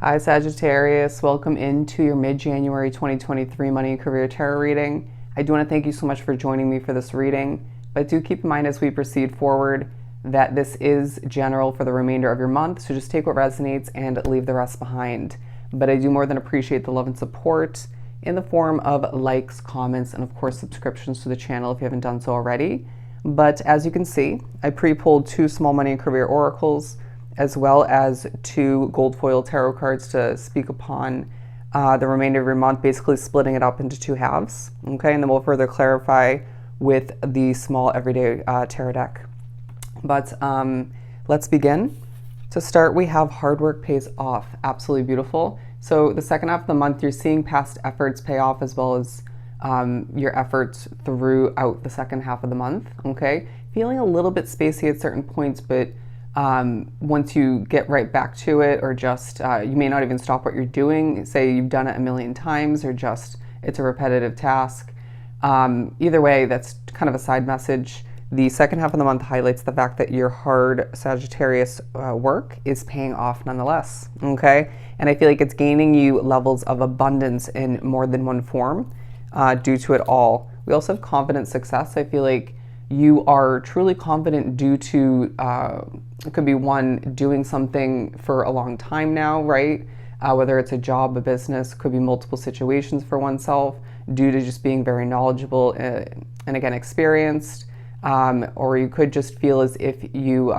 Hi Sagittarius, welcome into your mid-January 2023 Money and Career Tarot reading. I do want to thank you so much for joining me for this reading, but do keep in mind as we proceed forward that this is general for the remainder of your month, so just take what resonates and leave the rest behind. But I do more than appreciate the love and support in the form of likes, comments, and of course subscriptions to the channel if you haven't done so already. But as you can see, I pre-pulled 2 small money and career oracles, as well as 2 gold foil tarot cards to speak upon the remainder of your month, basically splitting it up into 2 halves. Okay, and then we'll further clarify with the small everyday tarot deck. But let's begin. To start, we have hard work pays off. Absolutely beautiful. So the second half of the month, you're seeing past efforts pay off, as well as your efforts throughout the second half of the month. Okay, feeling a little bit spacey at certain points, but once you get right back to it, or just you may not even stop what you're doing, say you've done it a million times, or just it's a repetitive task. Either way, that's kind of a side message. The second half of the month highlights the fact that your hard Sagittarius work is paying off nonetheless, okay? And I feel like it's gaining you levels of abundance in more than one form due to it all. We also have confident success. I feel like you are truly confident due to, it could be one, doing something for a long time now, right? Whether it's a job, a business, could be multiple situations for oneself, due to just being very knowledgeable and again, experienced. Or you could just feel as if you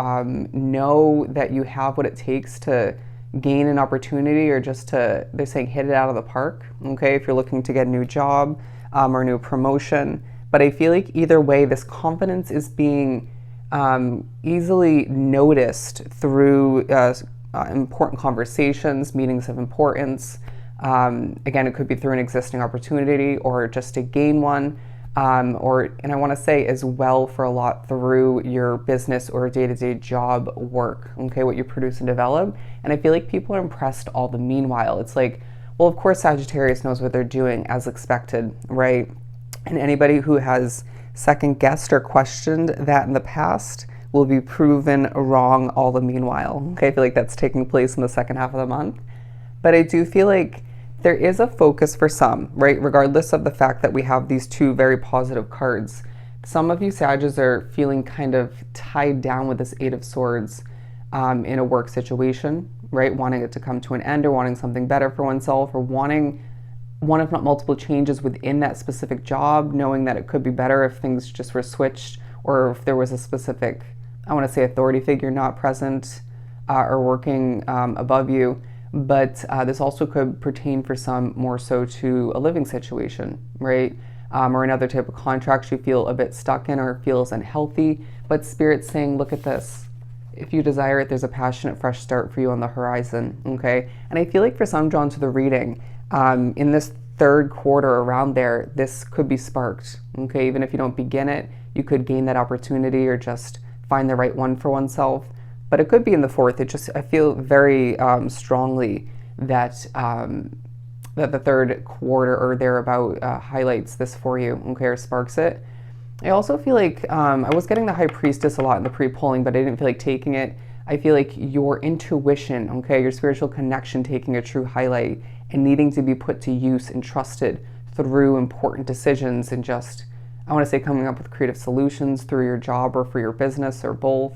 know that you have what it takes to gain an opportunity, or just to, they're saying, hit it out of the park, okay? If you're looking to get a new job or a new promotion. But I feel like either way, this confidence is being easily noticed through important conversations, meetings of importance. Again, it could be through an existing opportunity, or just to gain one. And I want to say as well, for a lot through your business or day-to-day job work, okay, what you produce and develop. And I feel like people are impressed all the meanwhile. It's like, well, of course Sagittarius knows what they're doing, as expected, right? And anybody who has second guessed or questioned that in the past will be proven wrong all the meanwhile. Okay, I feel like that's taking place in the second half of the month. But I do feel like there is a focus for some, right? Regardless of the fact that we have these 2 very positive cards. Some of you Sagittarius are feeling kind of tied down with this 8 of Swords in a work situation, right? Wanting it to come to an end, or wanting something better for oneself, or wanting one if not multiple changes within that specific job, knowing that it could be better if things just were switched, or if there was a specific, I want to say, authority figure not present or working above you. But this also could pertain for some more so to a living situation, right? Or another type of contract you feel a bit stuck in, or feels unhealthy. But Spirit's saying, look at this. If you desire it, there's a passionate fresh start for you on the horizon, okay? And I feel like for some drawn to the reading, in this third quarter around there, this could be sparked, okay? Even if you don't begin it, you could gain that opportunity, or just find the right one for oneself. But it could be in the fourth. It just, I feel very strongly that that the third quarter or thereabout highlights this for you, okay, or sparks it. I also feel like I was getting the High Priestess a lot in the pre-polling, but I didn't feel like taking it. I feel like your intuition, okay, your spiritual connection taking a true highlight, and needing to be put to use and trusted through important decisions, and just, I want to say, coming up with creative solutions through your job or for your business, or both.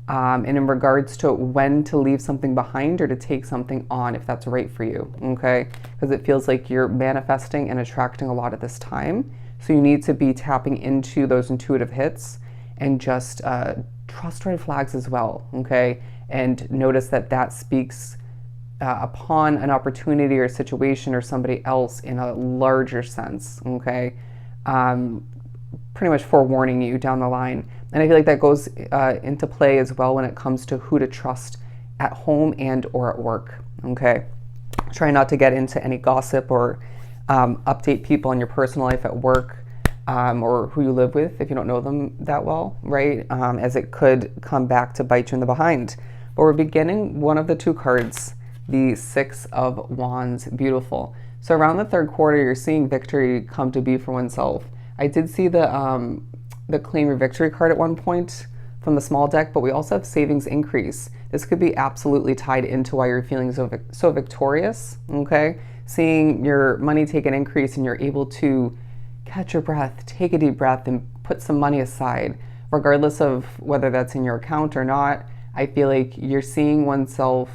And in regards to when to leave something behind, or to take something on if that's right for you, okay? Because it feels like you're manifesting and attracting a lot at this time. So you need to be tapping into those intuitive hits, and just trust red flags as well, okay? And notice that that speaks upon an opportunity or situation or somebody else in a larger sense, okay? Pretty much forewarning you down the line. And I feel like that goes into play as well when it comes to who to trust at home and or at work, okay? Try not to get into any gossip, or update people in your personal life at work, or who you live with if you don't know them that well, right? As it could come back to bite you in the behind. But we're beginning one of the 2 cards, the 6 of Wands. Beautiful. So around the third quarter, you're seeing victory come to be for oneself. I did see the claim your victory card at one point from the small deck, but we also have savings increase. This could be absolutely tied into why you're feeling so victorious, okay? Seeing your money take an increase and you're able to catch your breath, take a deep breath, and put some money aside, regardless of whether that's in your account or not. I feel like you're seeing oneself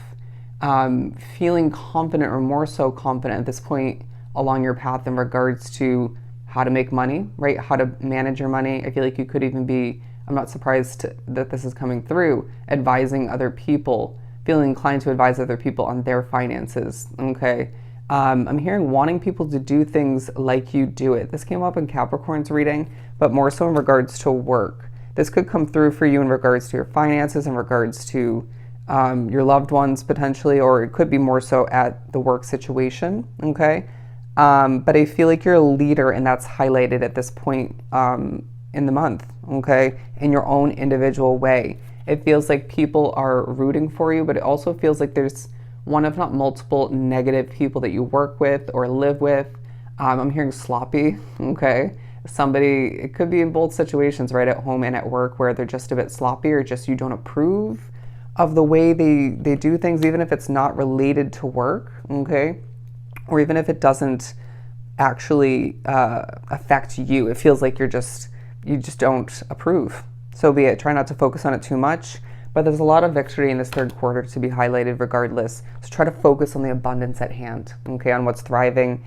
feeling confident, or more so confident at this point along your path in regards to how to make money, right? How to manage your money. I feel like you could even be, I'm not surprised that this is coming through, advising other people, feeling inclined to advise other people on their finances, okay? I'm hearing wanting people to do things like you do it. This came up in Capricorn's reading, but more so in regards to work. This could come through for you in regards to your finances, in regards to your loved ones potentially, or it could be more so at the work situation, okay? But I feel like you're a leader, and that's highlighted at this point in the month, okay? In your own individual way. It feels like people are rooting for you, but it also feels like there's one, if not multiple, negative people that you work with or live with. I'm hearing sloppy, okay? Somebody, it could be in both situations, right, at home and at work, where they're just a bit sloppy, or just you don't approve of the way they do things, even if it's not related to work, okay? Or even if it doesn't actually affect you. It feels like you just don't approve. So be it. Try not to focus on it too much. But there's a lot of victory in this third quarter to be highlighted regardless. So try to focus on the abundance at hand, okay, on what's thriving,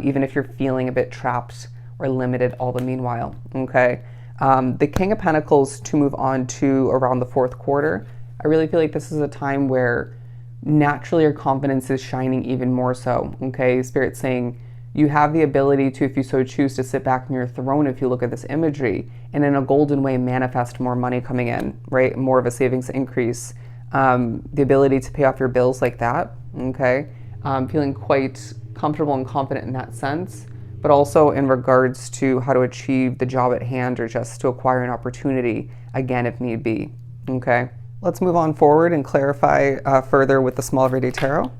even if you're feeling a bit trapped or limited all the meanwhile, okay? The King of Pentacles, to move on to around the fourth quarter, I really feel like this is a time where naturally your confidence is shining even more so, okay? Spirit's saying you have the ability to, if you so choose, to sit back in your throne, if you look at this imagery, and in a golden way manifest more money coming in, right? More of a savings increase. The ability to pay off your bills like that, okay? Feeling quite comfortable and confident in that sense, but also in regards to how to achieve the job at hand, or just to acquire an opportunity, again, if need be, okay? Let's move on forward and clarify further with the Small Everyday Tarot.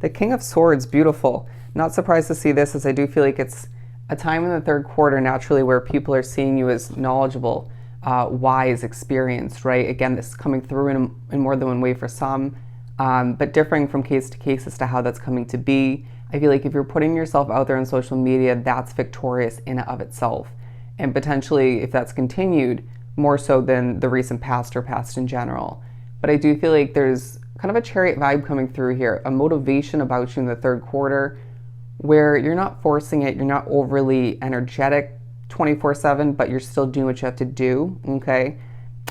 The King of Swords, beautiful. Not surprised to see this, as I do feel like it's a time in the third quarter naturally where people are seeing you as knowledgeable, wise, experienced, right? Again, this is coming through in more than one way for some, but differing from case to case as to how that's coming to be. I feel like if you're putting yourself out there on social media, that's victorious in and of itself. And potentially, if that's continued, more so than the recent past or past in general. But I do feel like there's kind of a chariot vibe coming through here, a motivation about you in the third quarter, where you're not forcing it, you're not overly energetic 24/7, but you're still doing what you have to do, okay?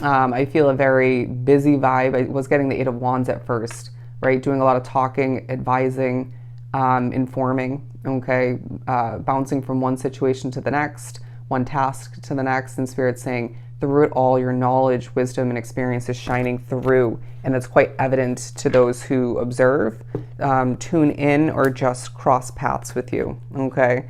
I feel a very busy vibe. I was getting the Eight of Wands at first, right? Doing a lot of talking, advising, informing, okay? Bouncing from one situation to the next, one task to the next, and Spirit saying, through it all, your knowledge, wisdom, and experience is shining through, and that's quite evident to those who observe, tune in, or just cross paths with you, okay?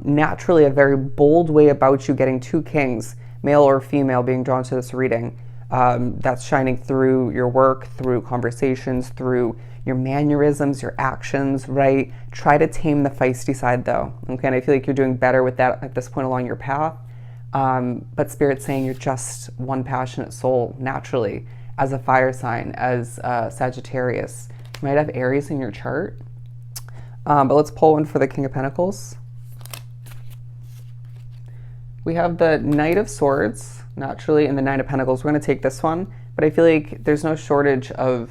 Naturally, a very bold way about you, getting two kings, male or female, being drawn to this reading. That's shining through your work, through conversations, through your mannerisms, your actions, right? Try to tame the feisty side, though, okay? And I feel like you're doing better with that at this point along your path. But Spirit's saying you're just one passionate soul, naturally, as a fire sign, as Sagittarius. You might have Aries in your chart. But let's pull one for the King of Pentacles. We have the Knight of Swords, naturally, and the Nine of Pentacles. We're going to take this one, but I feel like there's no shortage of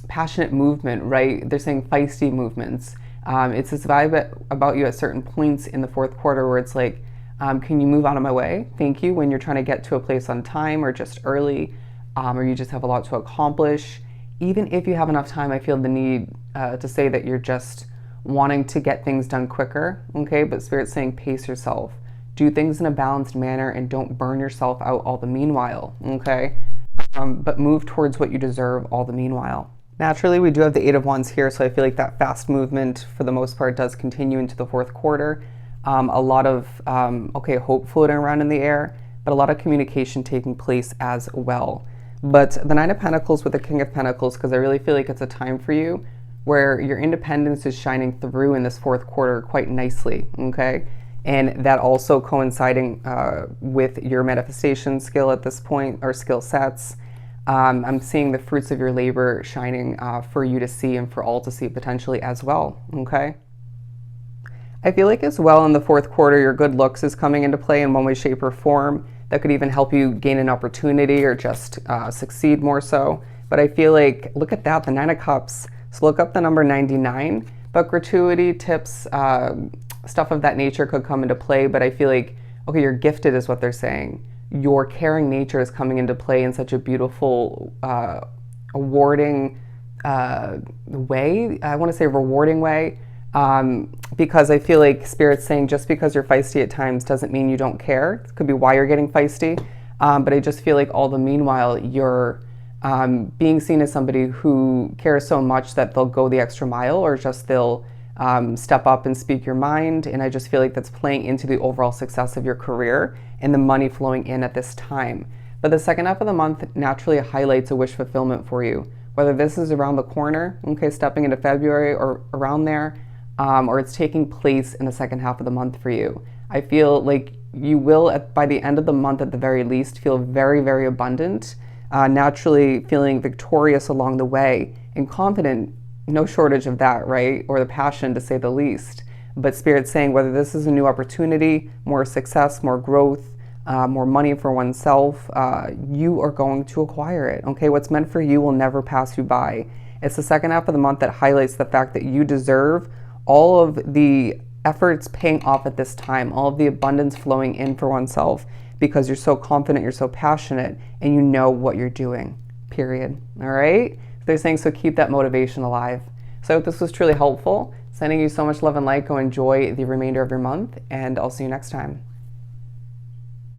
passionate movement, right? They're saying feisty movements. It's this vibe about you at certain points in the fourth quarter where it's like, can you move out of my way? Thank you. When you're trying to get to a place on time, or just early, or you just have a lot to accomplish. Even if you have enough time, I feel the need to say that you're just wanting to get things done quicker, okay? But Spirit's saying pace yourself. Do things in a balanced manner and don't burn yourself out all the meanwhile, okay? But move towards what you deserve all the meanwhile. Naturally, we do have the Eight of Wands here, so I feel like that fast movement, for the most part, does continue into the fourth quarter. A lot of, hope floating around in the air, but a lot of communication taking place as well. But the Nine of Pentacles with the King of Pentacles, because I really feel like it's a time for you where your independence is shining through in this fourth quarter quite nicely, okay? and that also coinciding with your manifestation skill at this point, or skill sets. I'm seeing the fruits of your labor shining for you to see and for all to see potentially as well, okay? I feel like as well in the fourth quarter, your good looks is coming into play in one way, shape, or form. That could even help you gain an opportunity or just succeed more so. But I feel like, look at that, the 9 of Cups. So look up the number 99. But gratuity, tips, stuff of that nature could come into play. But I feel like, okay, you're gifted is what they're saying. Your caring nature is coming into play in such a beautiful, awarding way. I want to say rewarding way. Because I feel like Spirit's saying just because you're feisty at times doesn't mean you don't care. It could be why you're getting feisty. But I just feel like all the meanwhile, you're being seen as somebody who cares so much that they'll go the extra mile, or just they'll step up and speak your mind. And I just feel like that's playing into the overall success of your career and the money flowing in at this time. But the second half of the month naturally highlights a wish fulfillment for you. Whether this is around the corner, okay, stepping into February or around there, or it's taking place in the second half of the month for you. I feel like you will, by the end of the month at the very least, feel very, very abundant, naturally feeling victorious along the way and confident, no shortage of that, right? Or the passion, to say the least. But Spirit's saying whether this is a new opportunity, more success, more growth, more money for oneself, you are going to acquire it, okay? What's meant for you will never pass you by. It's the second half of the month that highlights the fact that you deserve all of the efforts paying off at this time, all of the abundance flowing in for oneself, because you're so confident, you're so passionate, and you know what you're doing, period. All right? They're saying, so keep that motivation alive. So I hope this was truly helpful. Sending you so much love and light. Go enjoy the remainder of your month, and I'll see you next time.